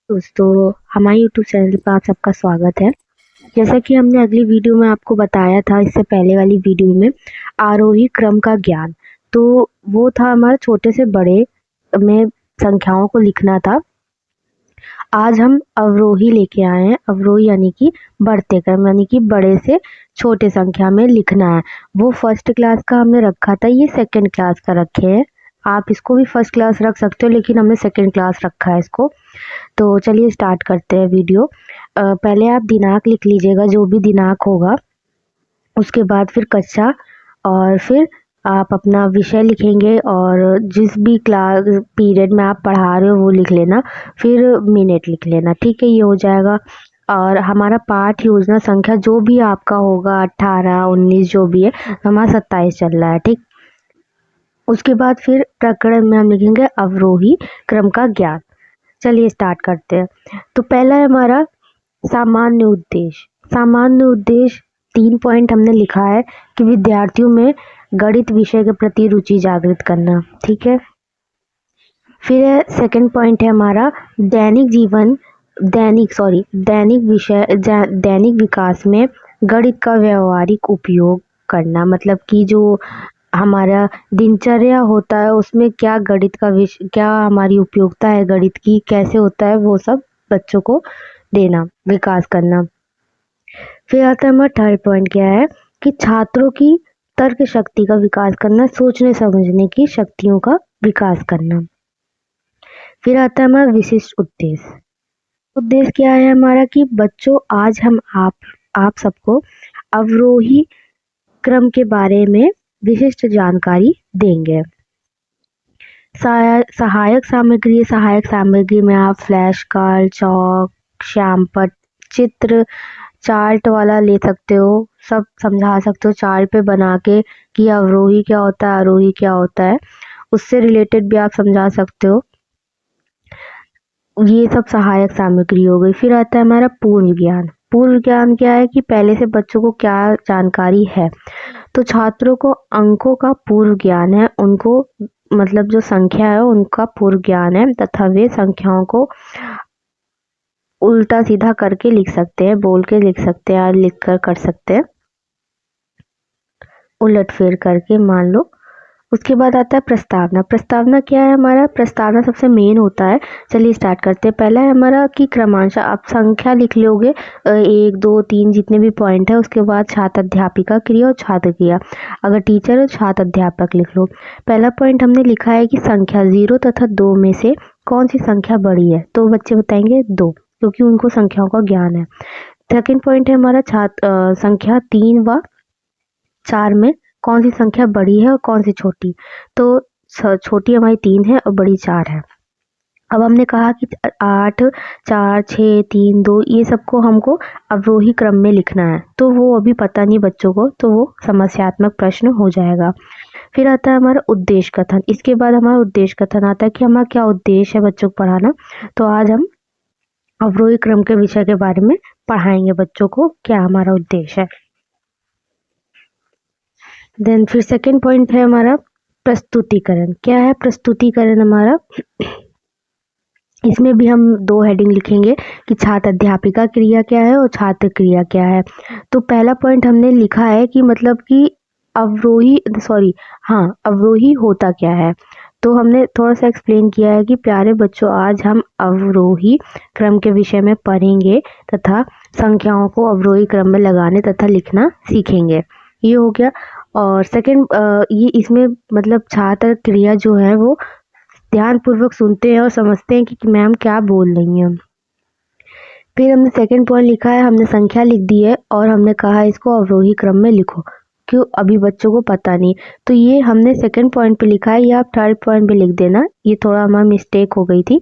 दोस्तों, हमारे YouTube channel पर आप सबका स्वागत है। जैसा कि हमने अगली वीडियो में आपको बताया था, इससे पहले वाली वीडियो में आरोही क्रम का ज्ञान, तो वो था हमारा छोटे से बड़े में संख्याओं को लिखना था। आज हम अवरोही लेके आए हैं। अवरोही यानी कि बढ़ते क्रम, यानी कि बड़े से छोटे संख्या में लिखना है। वो फर्स्ट क्लास का हमने रखा था, ये सेकंड क्लास का रखे हैं। आप इसको भी फर्स्ट क्लास रख सकते हो, लेकिन हमने सेकंड क्लास रखा है इसको। तो चलिए स्टार्ट करते हैं वीडियो। पहले आप दिनांक लिख लीजिएगा, जो भी दिनांक होगा। उसके बाद फिर कक्षा, और फिर आप अपना विषय लिखेंगे और जिस भी क्लास पीरियड में आप पढ़ा रहे हो वो लिख लेना। फिर मिनट लिख लेना, ठीक है, ये हो जाएगा। और हमारा पाठ योजना संख्या जो भी आपका होगा, 18, 19 जो भी है, हमारा 27 चल रहा है, ठीक। उसके बाद फिर प्रकरण में हम लिखेंगे अवरोही क्रम का ज्ञान। चलिए स्टार्ट करते हैं। तो पहला है हमारा सामान्य उद्देश्य। सामान्य उद्देश्य 3 पॉइंट हमने लिखा है कि विद्यार्थियों में गणित विषय के प्रति रुचि जागृत करना, ठीक है। फिर सेकंड पॉइंट है हमारा दैनिक विकास में गणित का व्यवहारिक उपयोग करना। मतलब कि जो हमारा दिनचर्या होता है उसमें क्या गणित का क्या हमारी उपयोगिता है, गणित की कैसे होता है, वो सब बच्चों को देना, विकास करना। फिर आता है हमारा थर्ड पॉइंट, क्या है कि छात्रों की तर्क शक्ति का विकास करना, सोचने समझने की शक्तियों का विकास करना। फिर आता है हमारा विशिष्ट उद्देश्य। उद्देश्य क्या है हमारा कि बच्चों, आज हम आप सबको अवरोही क्रम के बारे में विशिष्ट जानकारी देंगे। सहायक सामग्री में आप फ्लैश कार्ड, चौक, श्यामपट्ट, चित्र, चार्ट वाला ले सकते हो। सब समझा सकते हो चार्ट पे बना के कि अवरोही क्या होता है, आरोही क्या होता है, उससे रिलेटेड भी आप समझा सकते हो। ये सब सहायक सामग्री हो गई। फिर आता है हमारा पूर्व ज्ञान। पूर्व ज्ञान क्या है कि पहले से बच्चों को क्या जानकारी है। तो छात्रों को अंकों का पूर्व ज्ञान है, उनको मतलब जो संख्या है उनका पूर्व ज्ञान है, तथा वे संख्याओं को उल्टा सीधा करके लिख सकते हैं, बोल के लिख सकते हैं, लिख कर सकते हैं, उलट फेर करके मान लो। उसके बाद आता है प्रस्तावना। प्रस्तावना क्या है हमारा? प्रस्तावना सबसे मेन होता है। चलिए स्टार्ट करते हैं। पहला है हमारा कि क्रमांश, आप संख्या लिख लोगे 1, 2, 3 जितने भी पॉइंट है। उसके बाद छात्र अध्यापिका क्रिया और छात्र क्रिया, अगर टीचर हो छात्र अध्यापक लिख लो। पहला पॉइंट हमने लिखा है कि संख्या 0 तथा 2 में से कौन सी संख्या बड़ी है, तो बच्चे बताएंगे 2, क्योंकि उनको संख्याओं का ज्ञान है। सेकेंड पॉइंट है हमारा संख्या 3 व 4 में कौन सी संख्या बड़ी है और कौन सी छोटी। तो छोटी हमारी 3 है और बड़ी 4 है। अब हमने कहा कि 8, 4, 6, 3, 2 ये सबको हमको अवरोही क्रम में लिखना है। तो वो अभी पता नहीं बच्चों को, तो वो समस्यात्मक प्रश्न हो जाएगा। फिर आता है हमारा उद्देश्य कथन। इसके बाद हमारा उद्देश्य कथन आता है कि हमारा क्या उद्देश्य है बच्चों को पढ़ाना। तो आज हम अवरोही क्रम के विषय के बारे में पढ़ाएंगे बच्चों को, क्या हमारा उद्देश्य है। देन फिर सेकेंड पॉइंट है हमारा प्रस्तुतिकरण। क्या है प्रस्तुतिकरण हमारा? इसमें भी हम 2 हेडिंग लिखेंगे कि छात्र अध्यापिका क्रिया क्या है और छात्र क्रिया क्या है। तो पहला पॉइंट हमने लिखा है कि मतलब कि अवरोही होता क्या है। तो हमने थोड़ा सा एक्सप्लेन किया है कि प्यारे बच्चों, आज हम अवरोही क्रम के विषय में पढ़ेंगे तथा संख्याओं को अवरोही क्रम में लगाने तथा लिखना सीखेंगे। ये हो गया। और सेकंड, ये इसमें मतलब छात्र क्रिया जो है वो ध्यान पूर्वक सुनते हैं और समझते हैं कि मैम क्या बोल रही हैं। फिर हमने सेकंड पॉइंट लिखा है, हमने संख्या लिख दी है और हमने कहा इसको अवरोही क्रम में लिखो, क्यों अभी बच्चों को पता नहीं। तो ये हमने सेकंड पॉइंट पे लिखा है, ये आप थर्ड पॉइंट पे लिख देना। ये थोड़ा हमारा मिस्टेक हो गई थी।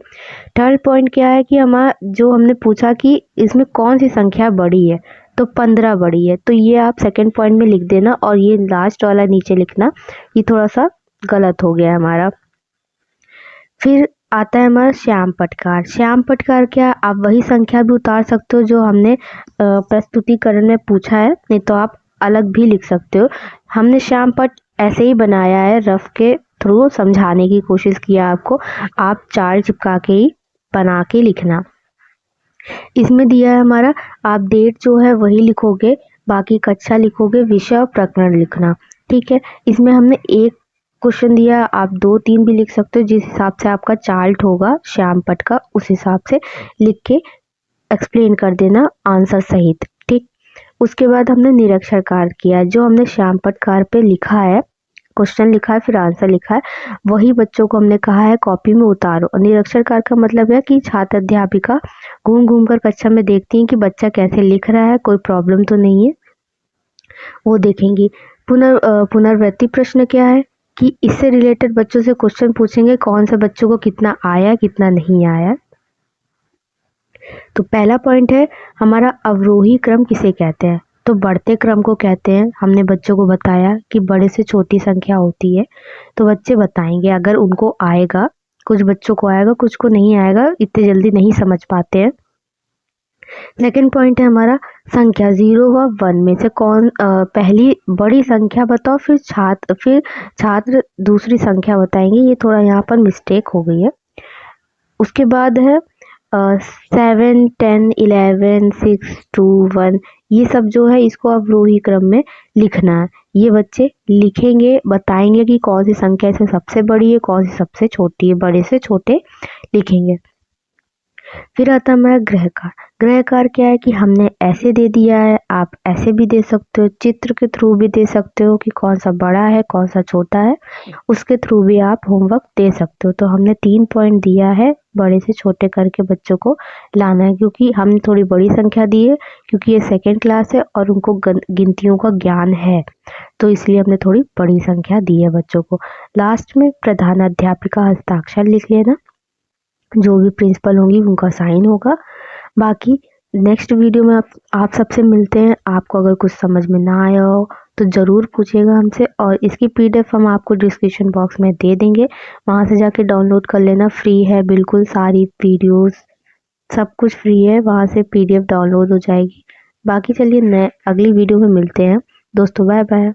थर्ड पॉइंट क्या है कि हमारा जो हमने पूछा कि इसमें कौन सी संख्या बड़ी है, तो 15 बड़ी है। तो ये आप सेकंड पॉइंट में लिख देना और ये लास्ट वाला नीचे लिखना। ये थोड़ा सा गलत हो गया हमारा। फिर आता है हमारा श्याम पटकार। श्याम पटकार क्या? आप वही संख्या भी उतार सकते हो जो हमने प्रस्तुतिकरण में पूछा है, नहीं तो आप अलग भी लिख सकते हो। हमने श्याम पट ऐसे ही बनाया है, रफ के थ्रू समझाने की कोशिश किया आपको। आप चार्ट चिपका के ही बना के लिखना। इसमें दिया है हमारा, आप डेट जो है वही लिखोगे, बाकी कक्षा लिखोगे, विषय और प्रकरण लिखना। ठीक है, इसमें हमने एक क्वेश्चन दिया, आप 2-3 भी लिख सकते हो, जिस हिसाब से आपका चार्ट होगा श्याम पट का, उस हिसाब से लिख के एक्सप्लेन कर देना आंसर सहित। ठीक, उसके बाद हमने निरक्षर कार्य किया, जो हमने श्याम पट कार्य पे लिखा है, क्वेश्चन लिखा है फिर आंसर लिखा है, वही बच्चों को हमने कहा है कॉपी में उतारो। और निरक्षर कार्य का मतलब है कि छात्र अध्यापिका घूम घूम कर कक्षा में देखती हैं कि बच्चा कैसे लिख रहा है, कोई प्रॉब्लम तो नहीं है, वो देखेंगी। पुनरावृत्ति प्रश्न क्या है कि इससे रिलेटेड बच्चों से क्वेश्चन पूछेंगे, कौन से बच्चों को कितना आया कितना नहीं आया। तो पहला पॉइंट है हमारा, अवरोही क्रम किसे कहते हैं? तो बढ़ते क्रम को कहते हैं। हमने बच्चों को बताया कि बड़े से छोटी संख्या होती है, तो बच्चे बताएंगे अगर उनको आएगा। कुछ बच्चों को आएगा, कुछ को नहीं आएगा, इतने जल्दी नहीं समझ पाते हैं। सेकंड पॉइंट है हमारा, संख्या 0 व 1 में से कौन पहली बड़ी संख्या बताओ, फिर छात्र दूसरी संख्या बताएंगे। ये थोड़ा यहाँ पर मिस्टेक हो गई है। उसके बाद है 7, 10, 11, 6, 2, 1, ये सब जो है इसको अवरोही क्रम में लिखना है। ये बच्चे लिखेंगे, बताएंगे कि कौन सी संख्या इसमें सबसे बड़ी है, कौन सी सबसे छोटी है, बड़े से छोटे लिखेंगे। फिर आता है हमारा गृहकार। गृहकार क्या है कि हमने ऐसे दे दिया है, आप ऐसे भी दे सकते हो, चित्र के थ्रू भी दे सकते हो कि कौन सा बड़ा है कौन सा छोटा है, उसके थ्रू भी आप होमवर्क दे सकते हो। तो हमने 3 पॉइंट दिया है, बड़े से छोटे करके बच्चों को लाना है, क्योंकि हमने थोड़ी बड़ी संख्या दी है, क्योंकि ये 2nd क्लास है और उनको गिनतियों का ज्ञान है, तो इसलिए हमने थोड़ी बड़ी संख्या दी है बच्चों को। लास्ट में प्रधान अध्यापिका हस्ताक्षर लिख लेना, जो भी प्रिंसिपल होंगी उनका साइन होगा। बाकी नेक्स्ट वीडियो में आप सबसे मिलते हैं। आपको अगर कुछ समझ में ना आया हो तो ज़रूर पूछिएगा हमसे, और इसकी PDF हम आपको डिस्क्रिप्शन बॉक्स में दे देंगे, वहाँ से जाके डाउनलोड कर लेना, फ्री है बिल्कुल, सारी वीडियोस सब कुछ फ्री है, वहाँ से PDF डाउनलोड हो जाएगी। बाकी चलिए अगली वीडियो में मिलते हैं दोस्तों, बाय बाय।